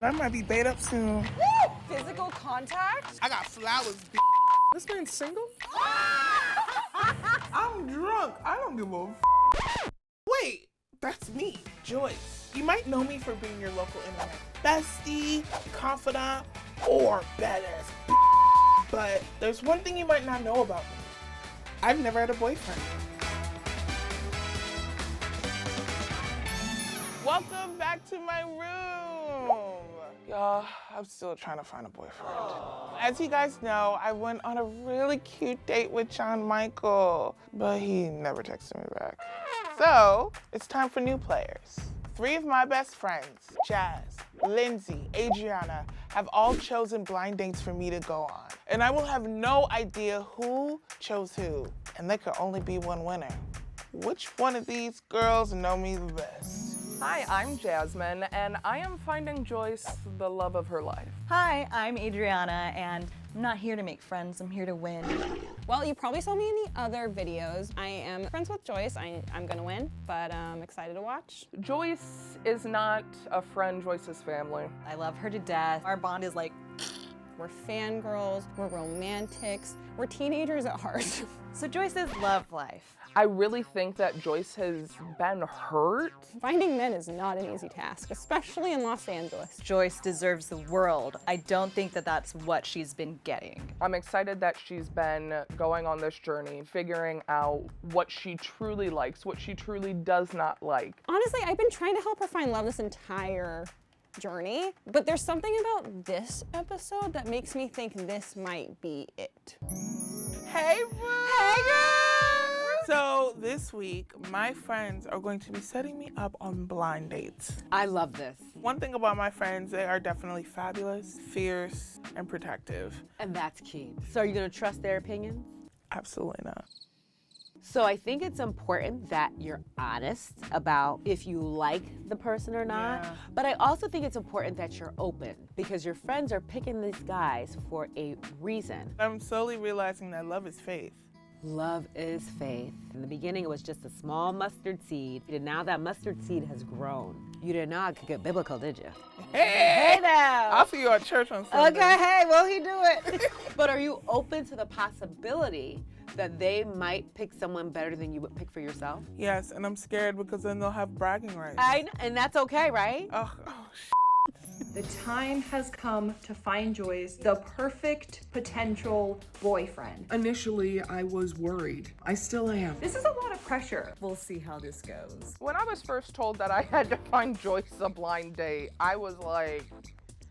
I might be bait up soon. Woo! Physical contact? I got flowers, b****. This man's single? I'm drunk. I don't give a f***. Wait, that's me, Joyce. You might know me for being your local internet bestie, confidant, or badass b****. But there's one thing you might not know about me. I've never had a boyfriend. Welcome back to my room. Y'all, I'm still trying to find a boyfriend. As you guys know, I went on a really cute date with John Michael, but he never texted me back. So, it's time for new players. 3 of my best friends, Jazz, Lindsay, Adriana, have all chosen blind dates for me to go on. And I will have no idea who chose who, and there could only be one winner. Which one of these girls know me the best? Hi, I'm Jazzmyne, and I am finding Joyce the love of her life. Hi, I'm Adriana, and I'm not here to make friends, I'm here to win. Well, you probably saw me in the other videos. I am friends with Joyce. I'm gonna win, but I'm excited to watch. Joyce is not a friend, Joyce's family. I love her to death. Our bond is like... We're fangirls, we're romantics, we're teenagers at heart. So Joyce's love life. I really think that Joyce has been hurt. Finding men is not an easy task, especially in Los Angeles. Joyce deserves the world. I don't think that that's what she's been getting. I'm excited that she's been going on this journey, figuring out what she truly likes, what she truly does not like. Honestly, I've been trying to help her find love this entire journey, but there's something about this episode that makes me think this might be it. Hey, boo! Hey, girl! So this week, my friends are going to be setting me up on blind dates. I love this. One thing about my friends, they are definitely fabulous, fierce, and protective. And that's key. So are you gonna trust their opinion? Absolutely not. So I think it's important that you're honest about if you like the person or not. Yeah. But I also think it's important that you're open because your friends are picking these guys for a reason. I'm slowly realizing that love is faith. Love is faith. In the beginning, it was just a small mustard seed, and now that mustard seed has grown. You didn't know I could get biblical, did you? Hey! now! I'll see you at church on Sunday. Okay, hey, will he do it? But are you open to the possibility that they might pick someone better than you would pick for yourself? Yes, and I'm scared because then they'll have bragging rights. And that's okay, right? Oh, The time has come to find Joyce the perfect potential boyfriend. Initially, I was worried. I still am. This is a lot of pressure. We'll see how this goes. When I was first told that I had to find Joyce a blind date, I was like,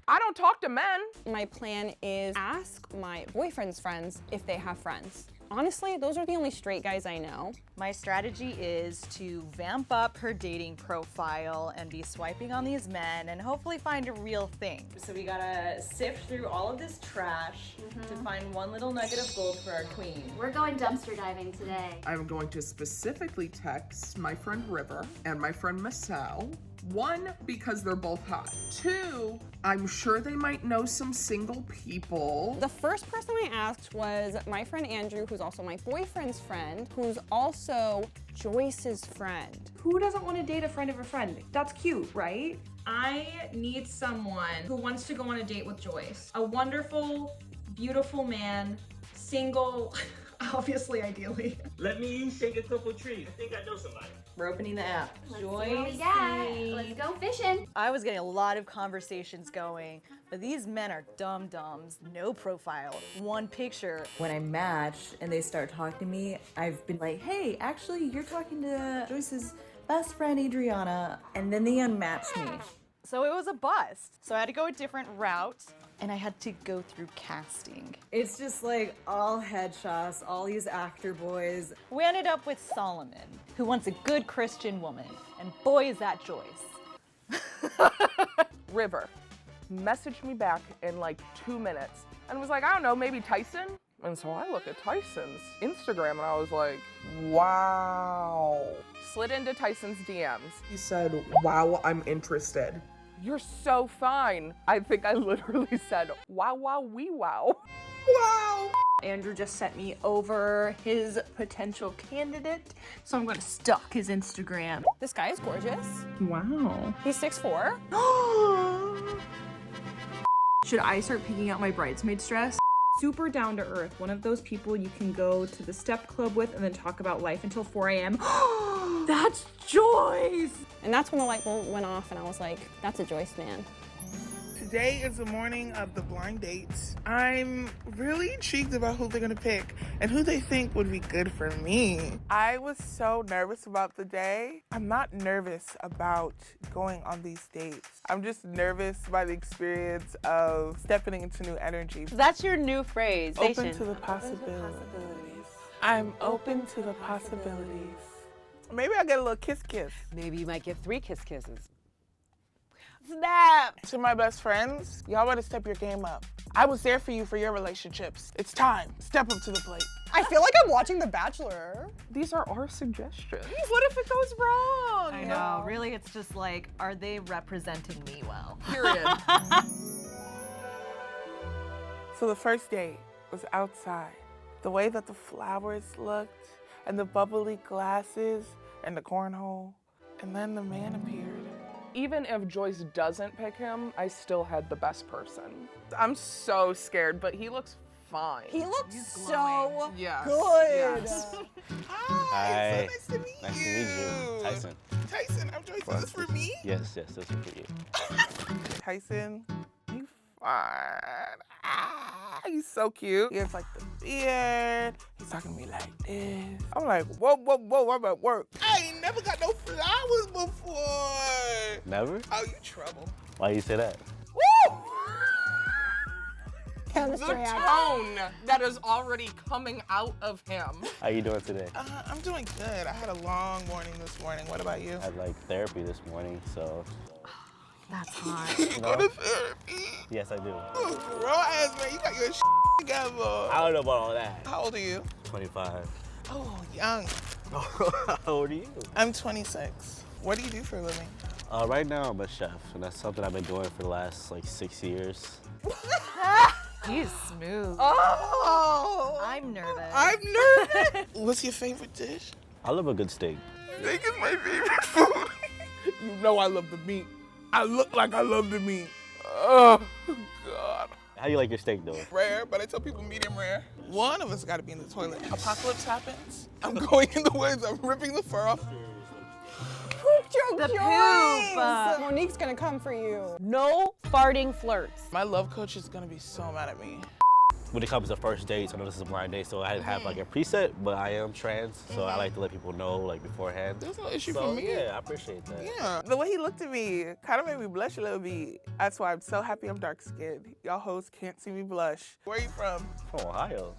I don't talk to men. My plan is ask my boyfriend's friends if they have friends. Honestly, those are the only straight guys I know. My strategy is to vamp up her dating profile and be swiping on these men and hopefully find a real thing. So we gotta sift through all of this trash to find one little nugget of gold for our queen. We're going dumpster diving today. I'm going to specifically text my friend River and my friend Masao. 1, because they're both hot. 2, I'm sure they might know some single people. The first person I asked was my friend Andrew, who's also my boyfriend's friend, who's also Joyce's friend. Who doesn't want to date a friend of a friend? That's cute, right? I need someone who wants to go on a date with Joyce. A wonderful, beautiful man, single, obviously, ideally. Let me shake a couple trees. I think I know somebody. We're opening the app. Let's see what we got. Let's go fishing. I was getting a lot of conversations going, but these men are dum-dums, no profile, one picture. When I match and they start talking to me, I've been like, hey, actually, you're talking to Joyce's best friend, Adriana, and then they unmatched me. So it was a bust. So I had to go a different route, and I had to go through casting. It's just like all headshots, all these actor boys. We ended up with Solomon, who wants a good Christian woman, and boy is that Joyce. River messaged me back in like 2 minutes and was like, I don't know, maybe Tyson? And so I look at Tyson's Instagram and I was like, wow. Slid into Tyson's DMs. He said, wow, I'm interested. You're so fine. I think I literally said, wow, wow, wee wow. Wow! Andrew just sent me over his potential candidate, so I'm gonna stalk his Instagram. This guy is gorgeous. Wow. He's 6'4". Should I start picking out my bridesmaid's dress? Super down to earth. One of those people you can go to the step club with and then talk about life until 4 a.m. That's Joyce! And that's when the light bulb went off and I was like, that's a Joyce man. Today is the morning of the blind dates. I'm really intrigued about who they're gonna pick and who they think would be good for me. I was so nervous about the day. I'm not nervous about going on these dates. I'm just nervous by the experience of stepping into new energy. That's your new phrase. Open to the possibilities. I'm open to the possibilities. Maybe I'll get a little kiss. Maybe you might get 3 kisses. Snap! To my best friends, y'all better step your game up. I was there for you for your relationships. It's time. Step up to the plate. I feel like I'm watching The Bachelor. These are our suggestions. What if it goes wrong? I know, really, it's just like, are they representing me well? Period. So the first date was outside. The way that the flowers looked, and the bubbly glasses, and the cornhole, and then the man appeared. Even if Joyce doesn't pick him, I still had the best person. I'm so scared, but he looks fine. He looks so Yes. good. Yes. Hi, so nice to meet Nice to meet you. Tyson. Tyson, I'm Joyce. Is this for me? Yes, this is for you. Tyson, you fine. He's so cute. He has like the beard. He's talking to me like this. I'm like, whoa, I'm at work. I ain't never got no flowers before. Never? Oh, you trouble. Why you say that? Woo! The tone that is already coming out of him. How you doing today? I'm doing good. I had a long morning this morning. What about you? I had like therapy this morning, so. That's hot. You go to therapy? Yes, I do. Oh, bro, ass man, you got your together. I don't know about all that. How old are you? 25. Oh, young. How old are you? I'm 26. What do you do for a living? Right now I'm a chef, and that's something I've been doing for the last like 6 years. He's smooth. Oh! I'm nervous. I'm nervous. What's your favorite dish? I love a good steak. Steak is my favorite food. You know I love the meat. I look like I love the meat. Oh, God. How you like your steak though? Rare, but I tell people medium rare. One of us got to be in the toilet. Apocalypse happens. I'm going in the woods. I'm ripping the fur off. Poop joke, The Joyce! poop. Monique's gonna come for you. No farting flirts. My love coach is going to be so mad at me. When it comes to first dates, I know this is a blind date, so I didn't have like a preset, but I am trans, so I like to let people know like beforehand. There's no issue So for me. yeah, I appreciate that. Yeah. The way he looked at me kind of made me blush a little bit. That's why I'm so happy I'm dark skinned. Y'all hoes can't see me blush. Where are you from? From Ohio.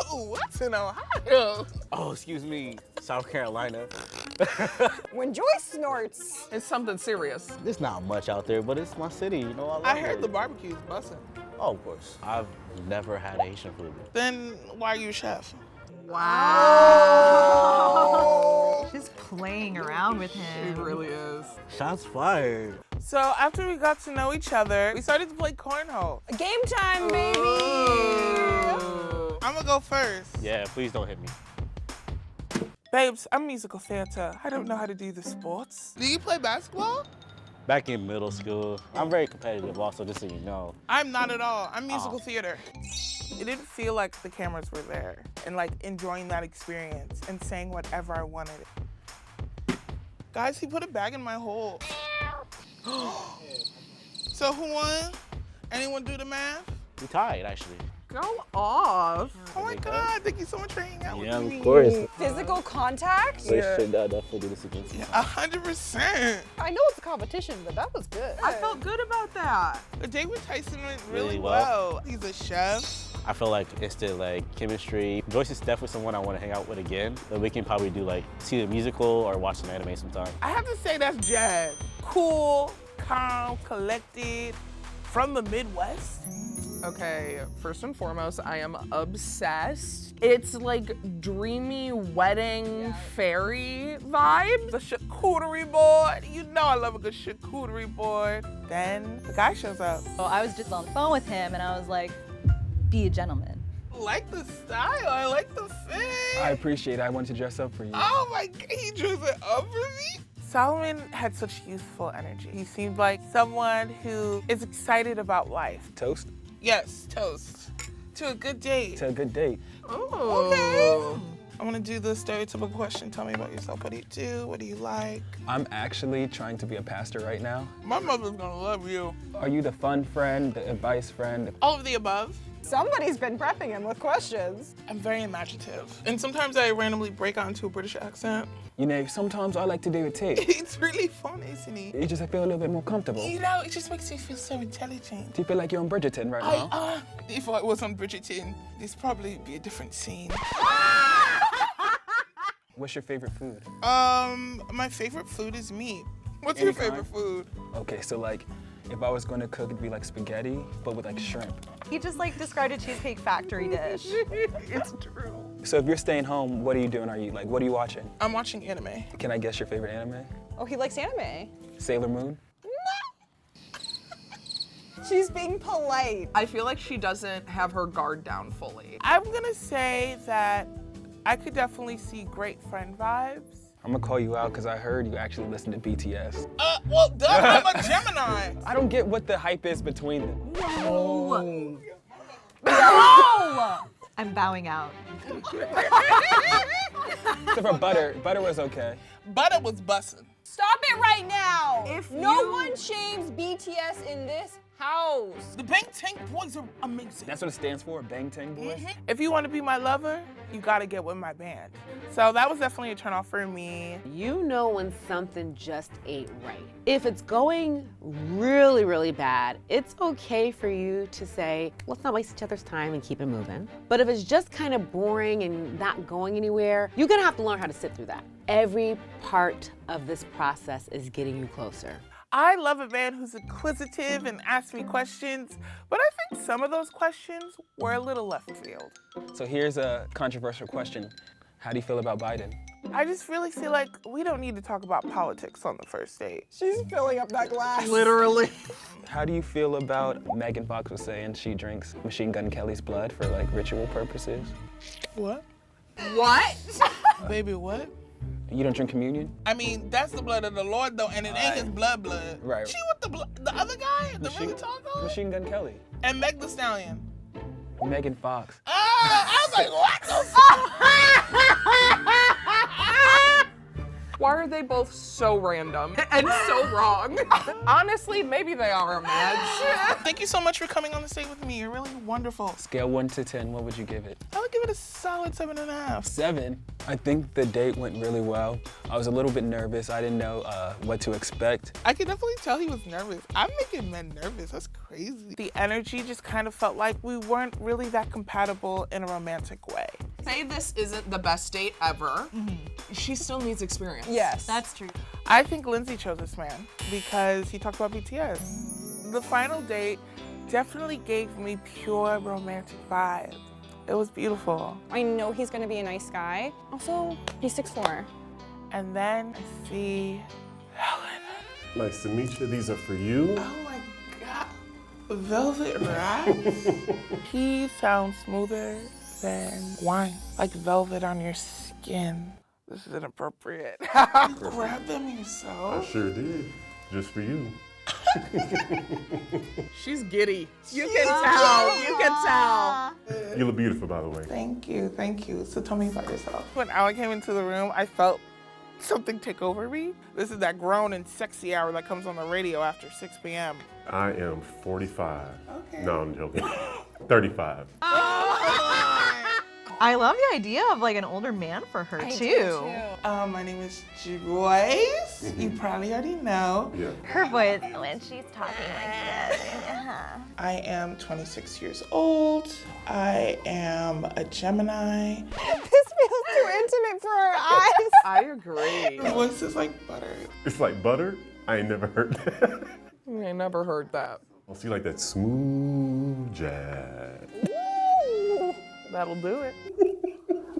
Oh, what's in Ohio? Oh, excuse me, South Carolina. When Joyce snorts. It's something serious. There's not much out there, but it's my city, you know. I love heard it. the barbecue's bussin'. Oh, of course. I've never had Asian food. Then why are you a chef? Wow. She's playing around with him. It really is. Shots fired. So after we got to know each other, we started to play cornhole. Game time, baby! I'm gonna go first. Yeah, please don't hit me. Babes, I'm musical theater. I don't know how to do the sports. Do you play basketball? Back in middle school, I'm very competitive also, just so you know. I'm not at all. I'm musical theater. It didn't feel like the cameras were there and like enjoying that experience and saying whatever I wanted. Guys, he put a bag in my hole. So who won? Anyone do the math? We tied, actually. Go off. Oh my God, thank you so much for hanging out with me. of course. Physical contact? We should definitely do this against you. 100%. I know it's a competition, but that was good. I felt good about that. The date with Tyson went really Really well. well. He's a chef. I feel like instant like chemistry. Joyce is definitely someone I want to hang out with again. But we can probably do like see the musical or watch some anime sometime. I have to say that's Jazz. Cool, calm, collected, from the Midwest. Okay, first and foremost, I am obsessed. It's like dreamy wedding fairy vibes. The charcuterie board. You know I love a good charcuterie board. Then the guy shows up. So I was just on the phone with him and I was like, be a gentleman. Like the style, I like the fit. I appreciate it. I want to dress up for you. Oh my God, he drew it up for me? Solomon had such youthful energy. He seemed like someone who is excited about life. Toast? Yes, toast. To a good date. To a good date. Oh. Okay. I want to do the stereotypical question. Tell me about yourself. What do you do? What do you like? I'm actually trying to be a pastor right now. My mother's gonna love you. Are you the fun friend, the advice friend? All of the above. Somebody's been prepping him with questions. I'm very imaginative. And sometimes I randomly break out into a British accent. You know, sometimes I like to do it too. It's really fun, isn't it? It just I feel a little bit more comfortable. You know, it just makes me feel so intelligent. Do you feel like you're on Bridgerton right now? If I was on Bridgerton, this probably be a different scene. What's your favorite food? My favorite food is meat. What's your favorite food? Okay, so like, if I was going to cook, it'd be like spaghetti, but with like shrimp. He just like described a Cheesecake Factory dish. It's true. So if you're staying home, what are you doing? What are you watching? I'm watching anime. Can I guess your favorite anime? Oh, he likes anime. Sailor Moon? She's being polite. I feel like she doesn't have her guard down fully. I'm gonna say that I could definitely see great friend vibes. I'm gonna call you out because I heard you actually listen to BTS. Well, duh, I'm a Gemini. I don't get what the hype is between them. No! I'm bowing out. Except for Butter. Butter was okay. Butter was bussin'. Stop it right now. If no you- one shames BTS in this house. The Bang Tank boys are amazing. That's what it stands for, Bang Tang Boys? If you want to be my lover, you gotta get with my band. So that was definitely a turn off for me. You know when something just ain't right. If it's going really, really bad, it's okay for you to say, let's not waste each other's time and keep it moving. But if it's just kind of boring and not going anywhere, you're gonna have to learn how to sit through that. Every part of this process is getting you closer. I love a man who's inquisitive and asks me questions, but I think some of those questions were a little left field. So here's a controversial question. How do you feel about Biden? I just really feel like we don't need to talk about politics on the first date. She's filling up that glass. Literally. How do you feel about Megan Fox was saying she drinks Machine Gun Kelly's blood for like ritual purposes? What? What? Baby, what? You don't drink communion? I mean, that's the blood of the Lord, though, and it ain't his blood. Right. She with the other guy, the really tall guy? Machine Gun Kelly. And Meg the Stallion. Megan Fox. I was like, what the Why are they both so random and so wrong? Honestly, maybe they are a match. Thank you so much for coming on the stage with me. You're really wonderful. Scale 1 to 10, what would you give it? I would give it a solid 7.5. 7. I think the date went really well. I was a little bit nervous. I didn't know what to expect. I can definitely tell he was nervous. I'm making men nervous. That's crazy. The energy just kind of felt like we weren't really that compatible in a romantic way. Say this isn't the best date ever. She still needs experience. Yes. That's true. I think Lindsay chose this man because he talked about BTS. The final date definitely gave me pure romantic vibes. It was beautiful. I know he's gonna be a nice guy. Also, he's 6'4". And then I see Helen. Nice to meet you. These are for you. Oh my God. Velvet wraps? He sounds smoother than wine. Like velvet on your skin. This is inappropriate. Grab them I yourself. sure did. Just for you. She's giddy. You can tell. You can tell. You look beautiful, by the way. Thank you, thank you. So tell me about yourself. When Alan came into the room, I felt something take over me. This is that grown and sexy hour that comes on the radio after 6 p.m. I am 45. Okay. No, I'm joking. 35. I love the idea of like an older man for her too. My name is Joyce. You probably already know. Yeah. Her voice when she's talking like this. I am 26 years old. I am a Gemini. This feels too intimate for our eyes. I agree. Her voice is like butter. It's like butter? I ain't never heard that. I never heard that. I'll see like that smooth jazz. That'll do it.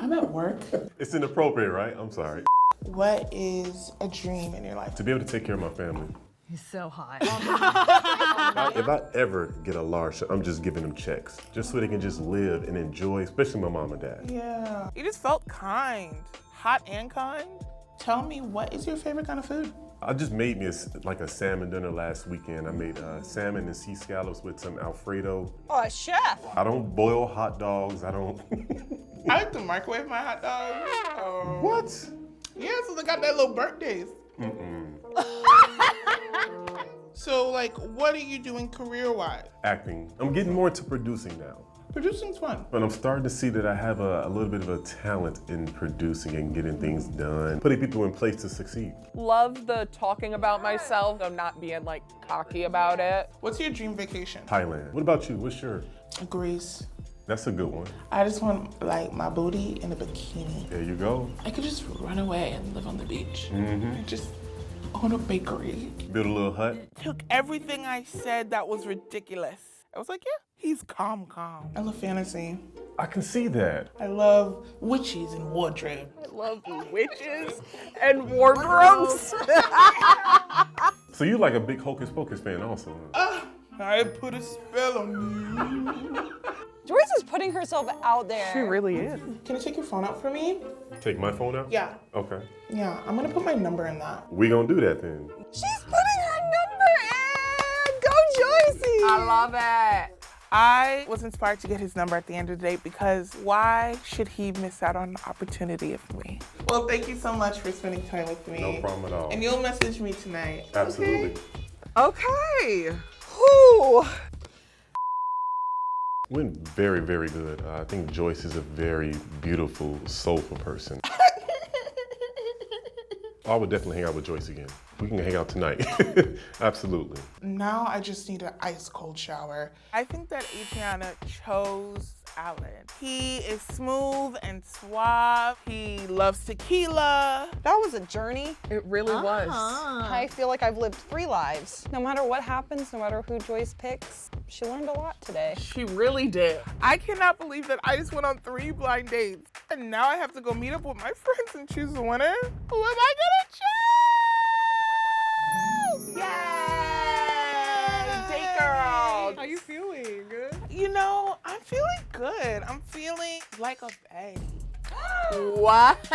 I'm at work. It's inappropriate, right? I'm sorry. What is a dream in your life? To be able to take care of my family. He's so hot. If I ever get a large, I'm just giving them checks. Just so they can just live and enjoy, especially my mom and dad. Yeah. You just felt kind. Hot and kind. Tell me, what is your favorite kind of food? I just made me a salmon dinner last weekend. I made salmon and sea scallops with some Alfredo. Oh, chef. I don't boil hot dogs. I don't. I like to microwave my hot dogs. What? Yeah, so they got that little burnt taste. So, like, what are you doing career-wise? Acting. I'm getting more into producing now. Producing's fun. But I'm starting to see that I have a little bit of a talent in producing and getting things done, putting people in place to succeed. Love the talking about myself, of not being like cocky about it. What's your dream vacation? Thailand. What about you? What's your? Greece. That's a good one. I just want, like, my booty in a bikini. There you go. I could just run away and live on the beach. Just own a bakery. Build a little hut. Took everything I said that was ridiculous. I was like, yeah, he's calm. I love fantasy. I can see that. I love witches and wardrobe. I love witches and wardrobes. So you like a big Hocus Pocus fan also, huh? I put a spell on you. Joyce is putting herself out there. She really is. Can you take your phone out for me? Take my phone out? Yeah. Okay. Yeah, I'm gonna put my number in that. We gonna do that then. She's putting her number in. Go, Joycey. I love it. I was inspired to get his number at the end of the day because why should he miss out on an opportunity of me? Well, thank you so much for spending time with me. No problem at all. And you'll message me tonight. Absolutely. Okay. Whew. Went very, very good. I think Joyce is a very beautiful, soulful person. I would definitely hang out with Joyce again. We can hang out tonight. Absolutely. Now I just need an ice cold shower. I think that Adriana chose Alan. He is smooth and suave. He loves tequila. That was a journey. It really was. I feel like I've lived 3 lives. No matter what happens, no matter who Joyce picks, she learned a lot today. She really did. I cannot believe that I just went on 3 blind dates. And now I have to go meet up with my friends and choose a winner. Who am I gonna choose? Yay! Date girl. How you feeling? You know, I'm feeling good. I'm feeling like a babe. Wow.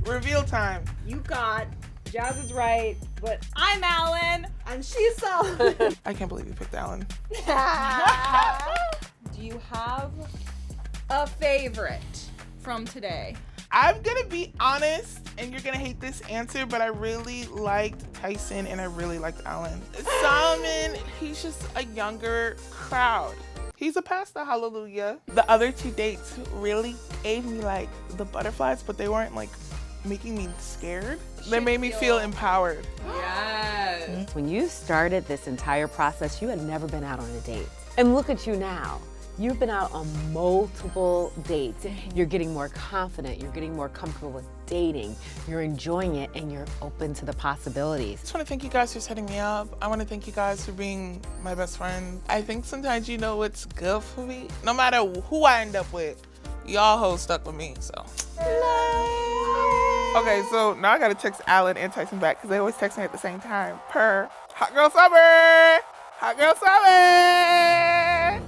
Reveal time. You got Jazz is right, but I'm Alan, and she's Sullivan. I can't believe you picked Alan. Do you have a favorite from today? I'm gonna be honest, and you're gonna hate this answer, but I really liked Tyson and I really liked Alan. Solomon, he's just a younger crowd. He's a pastor, hallelujah. The other 2 dates really gave me like the butterflies, but they weren't like making me scared. They made me feel empowered. Yes. When you started this entire process, you had never been out on a date. And look at you now. You've been out on multiple dates. You're getting more confident. You're getting more comfortable with dating. You're enjoying it, and you're open to the possibilities. I just want to thank you guys for setting me up. I want to thank you guys for being my best friend. I think sometimes you know what's good for me. No matter who I end up with, y'all hoes stuck with me, so. Okay, so now I gotta text Alan and Tyson back because they always text me at the same time. Per Hot Girl Summer! Hot Girl Summer!